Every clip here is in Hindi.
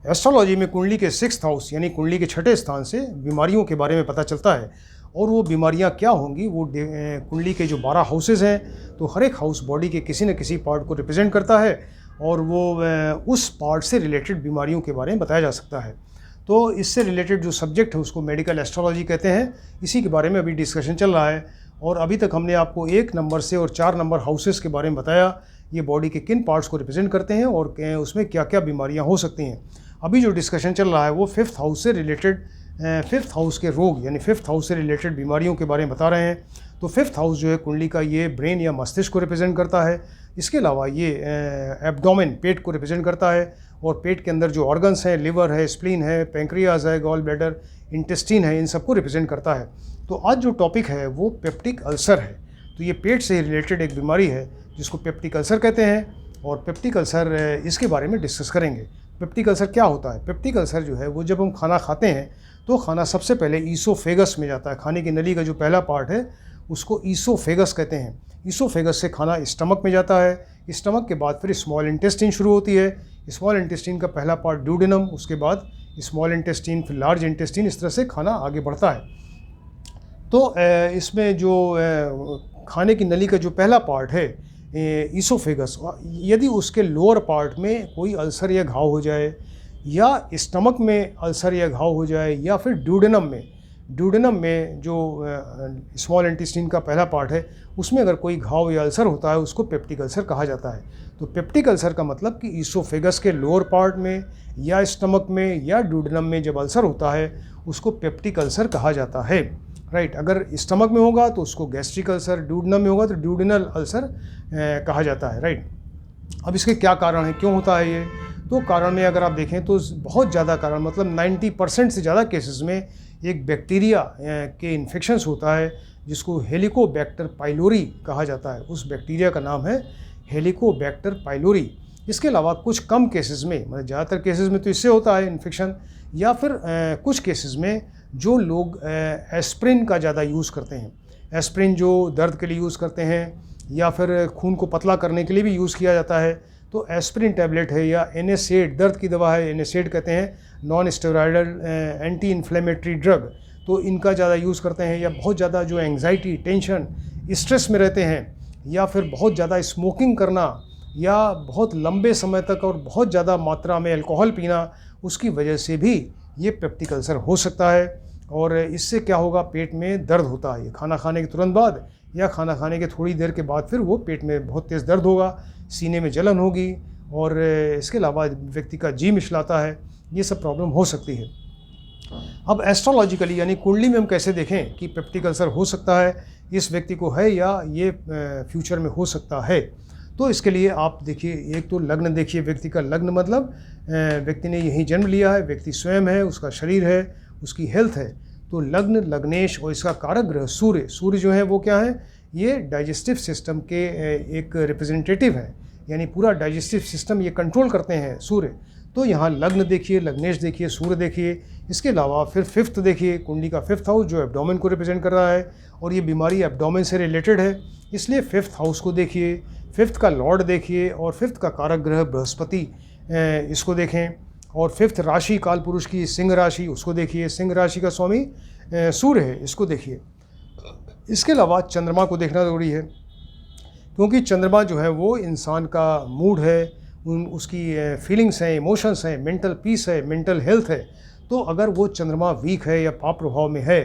एस्ट्रोलॉजी में कुंडली के 6th हाउस यानी कुंडली के 6ठे स्थान से बीमारियों के बारे में पता चलता है। और वो बीमारियां क्या होंगी, वो कुंडली के जो 12 हाउसेज हैं, तो हर एक हाउस बॉडी के किसी न किसी पार्ट को रिप्रेजेंट करता है और वो उस पार्ट से रिलेटेड बीमारियों के बारे में बताया जा सकता है। तो इससे रिलेटेड जो सब्जेक्ट है उसको मेडिकल एस्ट्रोलॉजी कहते हैं। इसी के बारे में अभी डिस्कशन चल रहा है और अभी तक हमने आपको 1 नंबर से और 4 नंबर हाउसेस के बारे में बताया, ये बॉडी के किन पार्ट्स को रिप्रेजेंट करते हैं और उसमें क्या क्या बीमारियां हो सकती हैं। अभी जो डिस्कशन चल रहा है वो 5th हाउस से रिलेटेड 5th हाउस के रोग यानी 5th हाउस से रिलेटेड बीमारियों के बारे में बता रहे हैं। तो 5th हाउस जो है कुंडली का, ये ब्रेन या मस्तिष्क को रिप्रेजेंट करता है। इसके अलावा ये एब्डोमेन, पेट को रिप्रेजेंट करता है और पेट के अंदर जो ऑर्गन्स हैं, लिवर है, स्प्लीन है, पेंक्रियाज है, गॉल ब्लैडर, इंटेस्टीन है, इन सबको रिप्रेजेंट करता है। तो आज जो टॉपिक है वो पेप्टिक अल्सर है। तो ये पेट से रिलेटेड एक बीमारी है जिसको पेप्टिक अल्सर कहते हैं और पेप्टिक अल्सर इसके बारे में डिस्कस करेंगे। पेप्टिक अल्सर क्या होता है? पेप्टिक अल्सर जो है वो जब हम खाना खाते हैं तो खाना सबसे पहले ईसोफेगस में जाता है। खाने की नली का जो पहला पार्ट है उसको ईसोफेगस कहते हैं। ईसोफेगस से खाना स्टमक में जाता है। स्टमक के बाद फिर स्मॉल इंटेस्टाइन शुरू होती है। स्मॉल इंटेस्टाइन का पहला पार्ट ड्यूडेनम, उसके बाद स्मॉल इंटेस्टाइन, फिर लार्ज इंटेस्टाइन, इस तरह से खाना आगे बढ़ता है। तो इसमें जो खाने की नली का जो पहला पार्ट है ईसोफेगस, यदि उसके लोअर पार्ट में कोई अल्सर या घाव हो जाए या स्टमक में अल्सर या घाव हो जाए या फिर ड्यूडेनम में जो स्मॉल इंटेस्टाइन का पहला पार्ट है उसमें अगर कोई घाव या अल्सर होता है उसको पेप्टिक अल्सर कहा जाता है। तो पेप्टिक अल्सर का मतलब कि ईसोफेगस के लोअर पार्ट में या स्टमक में या ड्यूडेनम में जब अल्सर होता है उसको पेप्टिक अल्सर कहा जाता है। राइट, अगर स्टमक में होगा तो उसको गैस्ट्रिक अल्सर, ड्यूडेनम में होगा तो ड्यूडेनल अल्सर कहा जाता है। राइट, अब इसके क्या कारण है, क्यों होता है ये? तो कारण में अगर आप देखें तो बहुत ज़्यादा कारण, मतलब 90% से ज़्यादा केसेस में एक बैक्टीरिया के इन्फेक्शंस होता है जिसको हेलिकोबैक्टर पाइलोरी कहा जाता है। उस बैक्टीरिया का नाम है हेलिकोबैक्टर पाइलोरी। इसके अलावा कुछ कम केसेस में, मतलब ज़्यादातर केसेस में तो इससे होता है इन्फेक्शन, या फिर कुछ केसेस में जो लोग एस्प्रिन का ज़्यादा यूज़ करते हैं, एस्प्रिन जो दर्द के लिए यूज़ करते हैं या फिर खून को पतला करने के लिए भी यूज़ किया जाता है, तो एस्प्रिन टैबलेट है या NSAID, दर्द की दवा है, NSAID कहते हैं, non steroidal anti inflammatory drug, तो इनका ज़्यादा यूज़ करते हैं। या बहुत ज़्यादा जो एंग्जाइटी, टेंशन, स्ट्रेस में रहते हैं, या फिर बहुत ज़्यादा स्मोकिंग करना या बहुत लंबे समय तक और बहुत ज़्यादा मात्रा में अल्कोहल पीना, उसकी वजह से भी ये पेप्टिक अल्सर हो सकता है। और इससे क्या होगा, पेट में दर्द होता है। खाना खाने के तुरंत बाद या खाना खाने के थोड़ी देर के बाद फिर वो पेट में बहुत तेज़ दर्द होगा, सीने में जलन होगी और इसके अलावा व्यक्ति का जी मिचलाता है। ये सब प्रॉब्लम हो सकती है। अब एस्ट्रोलॉजिकली यानी कुंडली में हम कैसे देखें कि पेप्टिक अल्सर हो सकता है, इस व्यक्ति को है या ये फ्यूचर में हो सकता है। तो इसके लिए आप देखिए, एक तो लग्न देखिए व्यक्ति का। लग्न मतलब व्यक्ति ने यहीं जन्म लिया है, व्यक्ति स्वयं है, उसका शरीर है, उसकी हेल्थ है। तो लग्न, लग्नेश और इसका कारक ग्रह सूर्य। सूर्य जो है वो क्या है, ये डाइजेस्टिव सिस्टम के एक रिप्रेजेंटेटिव है, यानी पूरा डाइजेस्टिव सिस्टम ये कंट्रोल करते हैं सूर्य। तो यहाँ लग्न देखिए, लग्नेश देखिए, सूर्य देखिए। इसके अलावा फिर 5th देखिए, कुंडली का 5th हाउस जो एब्डोमेन को रिप्रेजेंट कर रहा है और ये बीमारी एब्डोमेन से रिलेटेड है, इसलिए 5th हाउस को देखिए, 5th का लॉर्ड देखिए और 5th का कारक ग्रह बृहस्पति, इसको देखें। और 5th राशि काल पुरुष की सिंह राशि, उसको देखिए। सिंह राशि का स्वामी सूर्य है, इसको देखिए। इसके अलावा चंद्रमा को देखना ज़रूरी है, क्योंकि चंद्रमा जो है वो इंसान का मूड है, उसकी फीलिंग्स हैं, इमोशंस हैं, मेंटल पीस है, मेंटल हेल्थ है। तो अगर वो चंद्रमा वीक है या पाप प्रभाव में है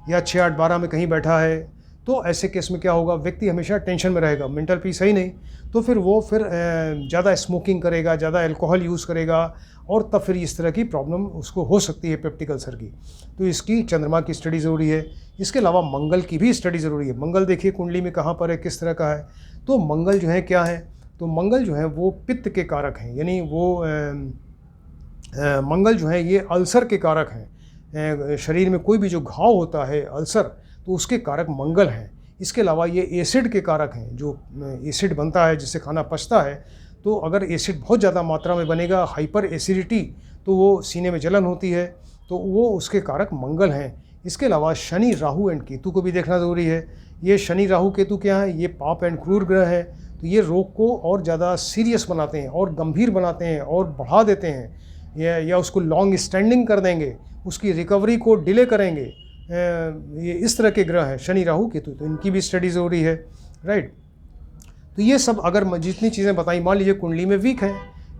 या 6-8-12 में कहीं बैठा है, तो ऐसे केस में क्या होगा, व्यक्ति हमेशा टेंशन में रहेगा, मेंटल पीस है ही नहीं। तो फिर वो ज़्यादा स्मोकिंग करेगा, ज़्यादा अल्कोहल यूज़ करेगा और तब फिर इस तरह की प्रॉब्लम उसको हो सकती है पेप्टिक अल्सर की। तो इसकी चंद्रमा की स्टडी ज़रूरी है। इसके अलावा मंगल की भी स्टडी ज़रूरी है। मंगल देखिए कुंडली में कहाँ पर है, किस तरह का है। तो मंगल जो है क्या है, तो मंगल जो है वो पित्त के कारक हैं, यानी वो मंगल जो है ये अल्सर के कारक हैं। शरीर में कोई भी जो घाव होता है, अल्सर, तो उसके कारक मंगल हैं। इसके अलावा ये एसिड के कारक हैं, जो एसिड बनता है जिससे खाना पचता है। तो अगर एसिड बहुत ज़्यादा मात्रा में बनेगा, हाइपर एसिडिटी, तो वो सीने में जलन होती है, तो वो उसके कारक मंगल हैं। इसके अलावा शनि, राहु एंड केतु को भी देखना ज़रूरी है। ये शनि, राहु, केतु क्या है, ये पाप एंड क्रूर ग्रह है। तो ये रोग को और ज़्यादा सीरियस बनाते हैं और गंभीर बनाते हैं और बढ़ा देते हैं। या उसको लॉन्ग स्टैंडिंग कर देंगे, उसकी रिकवरी को डिले करेंगे। ये इस तरह के ग्रह हैं शनि राहु केतु, तो इनकी भी स्टडी ज़रूरी है, राइट। तो ये सब अगर जितनी चीज़ें बताई, मान लीजिए कुंडली में वीक है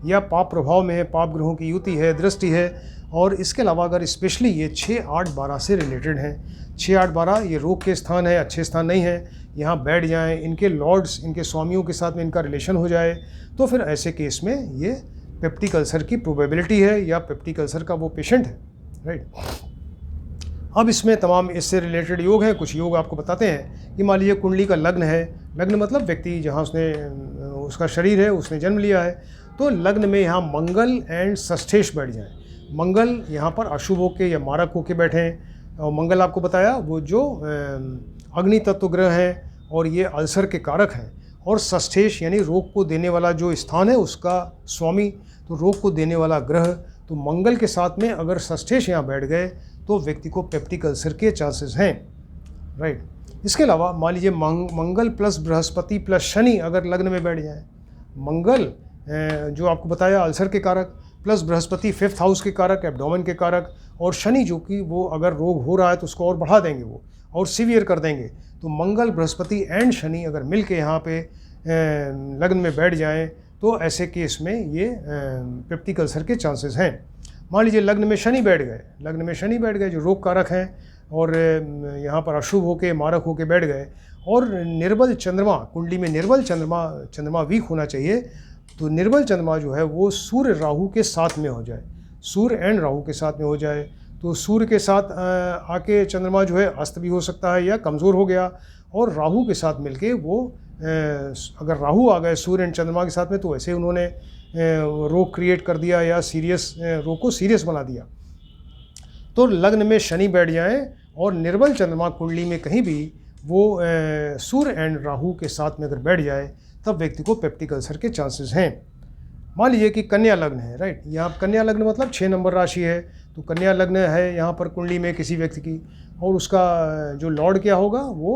या पाप प्रभाव में है, पाप ग्रहों की युति है, दृष्टि है, और इसके अलावा अगर स्पेशली ये 6, 8, 12 से रिलेटेड हैं, 6, 8, 12 ये रोग के स्थान है, अच्छे स्थान नहीं है, यहाँ बैठ जाएं, इनके लॉर्ड्स, इनके स्वामियों के साथ में इनका रिलेशन हो जाए, तो फिर ऐसे केस में ये पेप्टिक अल्सर की प्रोबेबिलिटी है या पेप्टिक अल्सर का वो पेशेंट है, राइट। अब इसमें तमाम इससे रिलेटेड योग हैं। कुछ योग आपको बताते हैं कि मान लीजिए कुंडली का लग्न है, लग्न मतलब व्यक्ति जहाँ उसका शरीर है, उसने जन्म लिया है, तो लग्न में यहाँ मंगल एंड षष्ठेश बैठ जाए। मंगल यहाँ पर अशुभ होके या मारक होके बैठें, और मंगल आपको बताया वो जो अग्नि तत्व ग्रह हैं और ये अल्सर के कारक हैं, और षष्ठेश यानी रोग को देने वाला जो स्थान है उसका स्वामी, तो रोग को देने वाला ग्रह, तो मंगल के साथ में अगर षष्ठेश यहाँ बैठ गए तो व्यक्ति को पेप्टिक अल्सर के चांसेस हैं, राइट। इसके अलावा मान लीजिए मंगल प्लस बृहस्पति प्लस शनि अगर लग्न में बैठ जाए, मंगल जो आपको बताया अल्सर के कारक, प्लस बृहस्पति 5th हाउस के कारक, एब्डोमेन के कारक, और शनि जो कि वो अगर रोग हो रहा है तो उसको और बढ़ा देंगे वो और सीवियर कर देंगे। तो मंगल बृहस्पति एंड शनि अगर मिल के यहाँ पे लग्न में बैठ जाएं तो ऐसे केस में ये पेप्टिक अल्सर के चांसेस हैं। मान लीजिए लग्न में शनि बैठ गए, लग्न में शनि बैठ गए जो रोग कारक हैं, और यहाँ पर अशुभ होके मारक होके बैठ गए, और निर्बल चंद्रमा, कुंडली में निर्बल चंद्रमा वीक होना चाहिए, तो निर्बल चंद्रमा जो है वो सूर्य राहु के साथ में हो जाए, सूर्य एंड राहु के साथ में हो जाए, तो सूर्य के साथ आके चंद्रमा जो है अस्त भी हो सकता है या कमज़ोर हो गया, और राहु के साथ मिलके वो अगर राहु आ गए सूर्य एंड चंद्रमा के साथ में तो ऐसे उन्होंने रोग क्रिएट कर दिया या सीरियस रोग को सीरियस बना दिया। तो लग्न में शनि बैठ जाए और निर्बल चंद्रमा कुंडली में कहीं भी वो सूर्य एंड राहु के साथ में अगर बैठ जाए तब व्यक्ति को पेप्टिक अल्सर के चांसेस हैं। मान लीजिए कि कन्या लग्न है, राइट, यहाँ कन्या लग्न मतलब 6 नंबर राशि है, तो कन्या लग्न है यहाँ पर कुंडली में किसी व्यक्ति की, और उसका जो लॉर्ड क्या होगा वो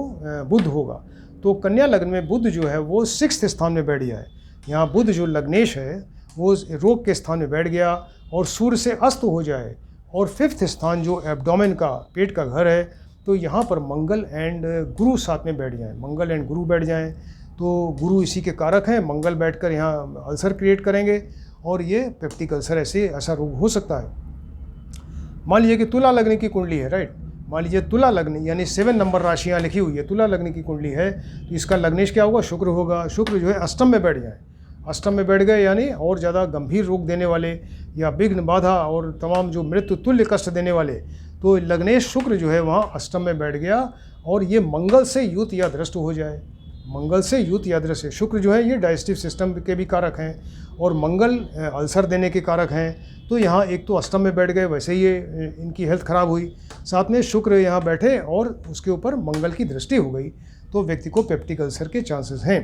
बुध होगा। तो कन्या लग्न में बुध जो है वो 6th स्थान में बैठ गया है, यहाँ बुध जो लग्नेश है वो रोग के स्थान में बैठ गया और सूर्य से अस्त हो जाए, और 5th स्थान जो एब्डोमेन का पेट का घर है, तो यहाँ पर मंगल एंड गुरु साथ में बैठ जाएं, मंगल एंड गुरु बैठ जाएं, तो गुरु इसी के कारक हैं, मंगल बैठकर यहाँ अल्सर क्रिएट करेंगे और ये पेप्टिक अल्सर ऐसा रोग हो सकता है। मान लीजिए कि तुला लग्न की कुंडली है, राइट, मान लीजिए तुला लग्न यानी 7 नंबर राशियाँ लिखी हुई है, तुला लग्न की कुंडली है, तो इसका लग्नेश क्या होगा, शुक्र होगा। शुक्र जो है अष्टम में बैठ जाए, अष्टम में बैठ गए यानी और ज़्यादा गंभीर रोग देने वाले या विघ्न बाधा और तमाम जो मृत्यु तुल्य कष्ट देने वाले, तो लग्नेश शुक्र जो है वहाँ अष्टम में बैठ गया, और ये मंगल से युत या दृष्ट हो जाए, मंगल से युत या दृष्ट। शुक्र जो है ये डाइजेस्टिव सिस्टम के भी कारक हैं, और मंगल अल्सर देने के कारक हैं, तो यहाँ एक तो अष्टम में बैठ गए, वैसे ही ये इनकी हेल्थ ख़राब हुई, साथ में शुक्र यहाँ बैठे और उसके ऊपर मंगल की दृष्टि हो गई, तो व्यक्ति को पेप्टिक अल्सर के चांसेस हैं,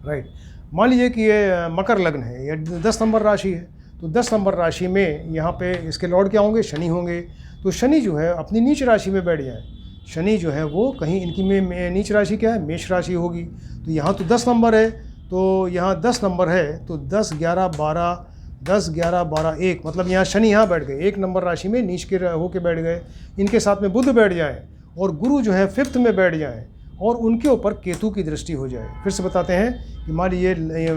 राइट। मान लीजिए कि ये मकर लग्न है, ये 10 नंबर राशि है, तो 10 नंबर राशि में यहाँ पे इसके लॉर्ड क्या होंगे, शनि होंगे, तो शनि जो है अपनी नीच राशि में बैठ जाए, शनि जो है वो कहीं इनकी में नीच राशि क्या है, मेष राशि होगी, तो यहाँ तो 10 नंबर है, तो यहाँ 10 नंबर है, तो 10, 11, 12, 1 मतलब यहाँ शनि यहाँ बैठ गए, 1 नंबर राशि में नीच के होके बैठ गए, इनके साथ में बुध बैठ जाए और गुरु जो है 5th में बैठ जाए और उनके ऊपर केतु की दृष्टि हो जाए। फिर से बताते हैं कि मान लीजिए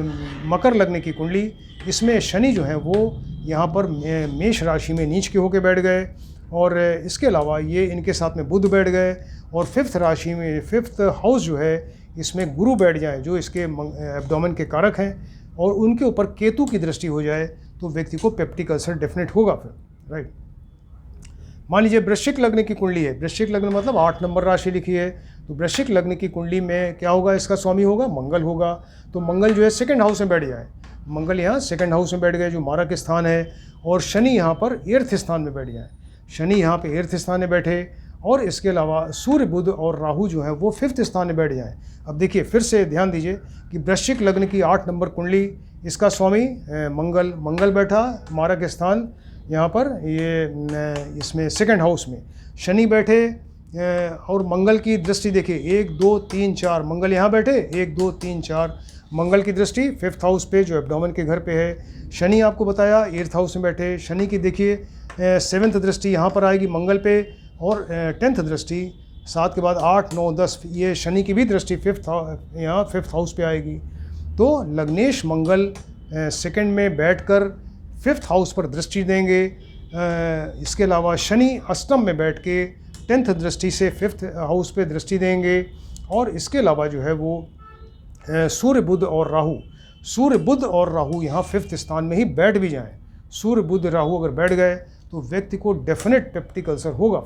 मकर लग्न की कुंडली, इसमें शनि जो है वो यहाँ पर मेष राशि में नीच के होके बैठ गए, और इसके अलावा ये इनके साथ में बुध बैठ गए, और 5th राशि में 5th हाउस जो है इसमें गुरु बैठ जाए जो इसके एब्डोमेन के कारक हैं, और उनके ऊपर केतु की दृष्टि हो जाए, तो व्यक्ति को पेप्टिक अल्सर डेफिनेट होगा फिर, राइट। मान लीजिए वृश्चिक लग्न की कुंडली है, वृश्चिक लग्न मतलब 8 नंबर राशि लिखी है, तो वृश्चिक लग्न की कुंडली में क्या होगा, इसका स्वामी होगा मंगल होगा, तो मंगल जो है 2nd हाउस में बैठ जाए, मंगल यहाँ 2nd हाउस में बैठ गए जो मारक स्थान है, और शनि यहाँ पर 8th स्थान में बैठ जाए, शनि यहाँ पे 8th स्थान में बैठे, और इसके अलावा सूर्य बुध और राहु जो है वो 5th स्थान में बैठ जाए। अब देखिए फिर से ध्यान दीजिए कि वृश्चिक लग्न की 8 नंबर कुंडली, इसका स्वामी मंगल बैठा मारक स्थान यहाँ पर, ये इसमें 2nd हाउस में शनि बैठे, और मंगल की दृष्टि देखिए 1, 2, 3, 4, मंगल यहाँ बैठे 1, 2, 3, 4, मंगल की दृष्टि 5th हाउस पे जो एब्डोमेन के घर पे है। शनि आपको बताया 8th हाउस में बैठे, शनि की देखिए 7th दृष्टि यहाँ पर आएगी मंगल पे, और 10th दृष्टि 7 के बाद 8, 9, 10 ये शनि की भी दृष्टि 5th हाउस पे आएगी। तो लग्नेश मंगल सेकंड में बैठकर 5th हाउस पर दृष्टि देंगे। इसके अलावा शनि अष्टम में बैठ के 10th दृष्टि से 5th हाउस पे दृष्टि देंगे। और इसके अलावा जो है वो सूर्य बुध और राहु यहाँ 5th स्थान में ही बैठ भी जाएं। सूर्य बुध राहु अगर बैठ गए तो व्यक्ति को डेफिनेट पेप्टिक अल्सर होगा,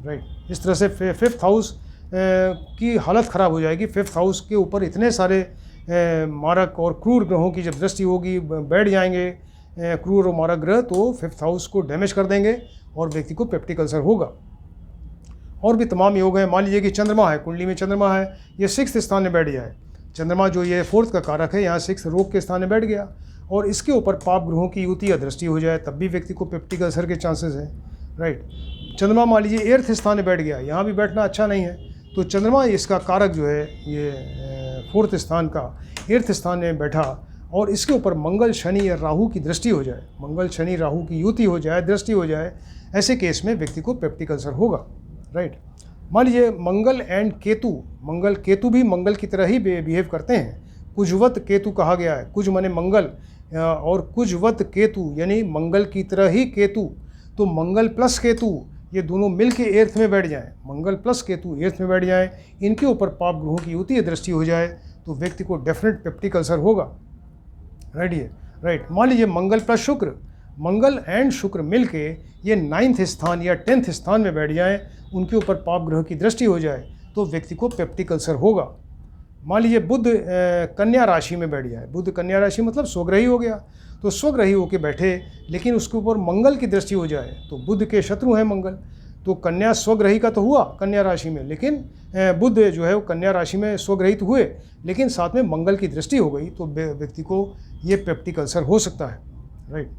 राइट। इस तरह से 5th हाउस की हालत ख़राब हो जाएगी। 5th हाउस के ऊपर इतने सारे मारक और क्रूर ग्रहों की जब दृष्टि होगी, बैठ जाएंगे क्रूर और मारक ग्रह, तो 5th हाउस को डैमेज कर देंगे और व्यक्ति को पेप्टिक अल्सर होगा। और भी तमाम योग हैं। मान लीजिए कि चंद्रमा है, कुंडली में चंद्रमा है, ये 6th स्थान में बैठ जाए। चंद्रमा जो ये 4th का कारक है, यहाँ 6th रोग के स्थान में बैठ गया और इसके ऊपर पाप ग्रहों की युति या दृष्टि हो जाए, तब भी व्यक्ति को पेप्टिक अल्सर के चांसेस हैं, राइट। चंद्रमा मान लीजिए 8th स्थान में बैठ गया, यहाँ भी बैठना अच्छा नहीं है। तो चंद्रमा इसका कारक जो है ये 4th स्थान का 8th स्थान में बैठा और इसके ऊपर मंगल शनि या राहु की दृष्टि हो जाए, मंगल शनि राहु की युति हो जाए, दृष्टि हो जाए, ऐसे केस में व्यक्ति को पेप्टिक अल्सर होगा, राइट। मान लीजिए मंगल एंड केतु भी मंगल की तरह ही बिहेव करते हैं। कुजवत केतु कहा गया है, कुज माने मंगल और कुजवत केतु यानी मंगल की तरह ही केतु। तो मंगल प्लस केतु ये दोनों मिल के 8th में बैठ जाएं, मंगल प्लस केतु 8th में बैठ जाएं, इनके ऊपर पाप ग्रहों की युति दृष्टि हो जाए तो व्यक्ति को डेफिनेट पेप्टिक अल्सर होगा, राइट। मान लीजिए मंगल प्लस शुक्र, मंगल एंड शुक्र मिलके ये 9th स्थान या 10th स्थान में बैठ जाएं, उनके ऊपर पाप ग्रह की दृष्टि हो जाए तो व्यक्ति को पेप्टिक अल्सर होगा। मान लीजिए बुध कन्या राशि में बैठ जाए, बुध कन्या राशि मतलब स्वग्रही हो गया, तो स्वग्रही होके बैठे लेकिन उसके ऊपर मंगल की दृष्टि हो जाए, तो बुध के शत्रु हैं मंगल, तो कन्या स्वग्रही का तो हुआ कन्या राशि में, लेकिन बुध जो है वो कन्या राशि में स्वग्रहित हुए लेकिन साथ में मंगल की दृष्टि हो गई, तो व्यक्ति को ये पेप्टिक अल्सर हो सकता है, राइट।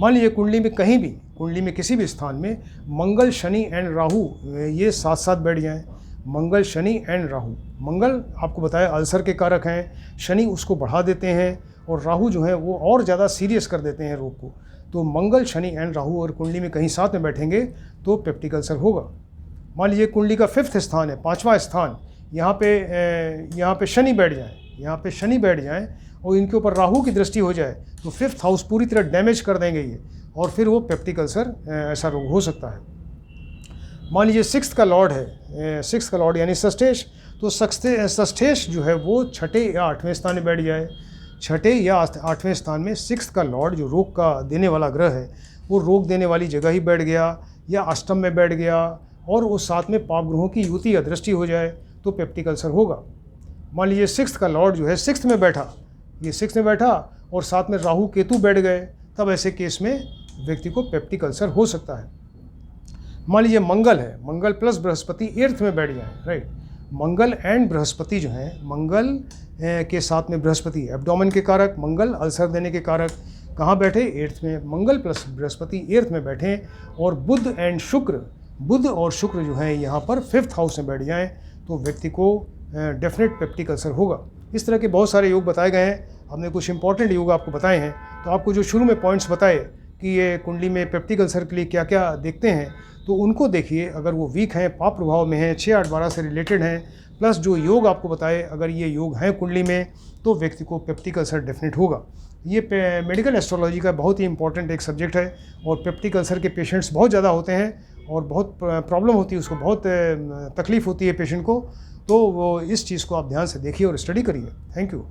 मान लीजिए कुंडली में कहीं भी, कुंडली में किसी भी स्थान में मंगल शनि एंड राहु ये साथ साथ बैठ जाएं, मंगल शनि एंड राहु। मंगल आपको बताया अल्सर के कारक हैं, शनि उसको बढ़ा देते हैं और राहु जो है वो और ज़्यादा सीरियस कर देते हैं रोग को। तो मंगल शनि एंड राहु और कुंडली में कहीं साथ में बैठेंगे तो पेप्टिक अल्सर होगा। मान लीजिए कुंडली का 5th स्थान है, 5वां स्थान, यहाँ पे शनि बैठ जाए, यहाँ पे शनि बैठ जाएँ और इनके ऊपर राहु की दृष्टि हो जाए तो 5th हाउस पूरी तरह डैमेज कर देंगे ये, और फिर वो पेप्टिक अल्सर ऐसा रोग हो सकता है। मान लीजिए 6th का लॉर्ड है, 6th का लॉर्ड यानी षष्ठेश, तो षष्ठेश जो है वो 6ठे या 8वें स्थान में बैठ जाए। 6ठे या 8वें स्थान में 6th का लॉर्ड जो रोग का देने वाला ग्रह है वो रोग देने वाली जगह ही बैठ गया या अष्टम में बैठ गया और वो साथ में पाप ग्रहों की युति या दृष्टि हो जाए तो पेप्टिक अल्सर होगा। मान लीजिए 6th का लॉर्ड जो है 6th में बैठा, ये 6th में बैठा और साथ में राहु केतु बैठ गए, तब ऐसे केस में व्यक्ति को पेप्टिक अल्सर हो सकता है। मान लीजिए मंगल है, मंगल प्लस बृहस्पति 8th में बैठ जाए, राइट। मंगल एंड बृहस्पति जो हैं, मंगल के साथ में बृहस्पति एब्डोमेन के कारक, मंगल अल्सर देने के कारक, कहाँ बैठे 8th में, मंगल प्लस बृहस्पति 8th में बैठे और बुध एंड शुक्र, बुध और शुक्र जो हैं यहाँ पर 5th हाउस में बैठ जाएँ तो व्यक्ति को डेफिनेट पेप्टिक अल्सर होगा। इस तरह के बहुत सारे योग बताए गए हैं, हमने कुछ इंपॉर्टेंट योग आपको बताए हैं। तो आपको जो शुरू में पॉइंट्स बताए कि ये कुंडली में पेप्टिक अल्सर के लिए क्या क्या देखते हैं, तो उनको देखिए, अगर वो वीक हैं, पाप प्रभाव में हैं, 6, 8, 12 से रिलेटेड हैं, प्लस जो योग आपको बताए अगर ये योग हैं कुंडली में तो व्यक्ति को पेप्टिक अल्सर डेफिनेट होगा। ये मेडिकल एस्ट्रोलॉजी का बहुत ही इंपॉर्टेंट एक सब्जेक्ट है और पेप्टिक अल्सर के पेशेंट्स बहुत ज़्यादा होते हैं और बहुत प्रॉब्लम होती है, उसको बहुत तकलीफ़ होती है पेशेंट को। तो वो इस चीज़ को आप ध्यान से देखिए और स्टडी करिए। Thank you.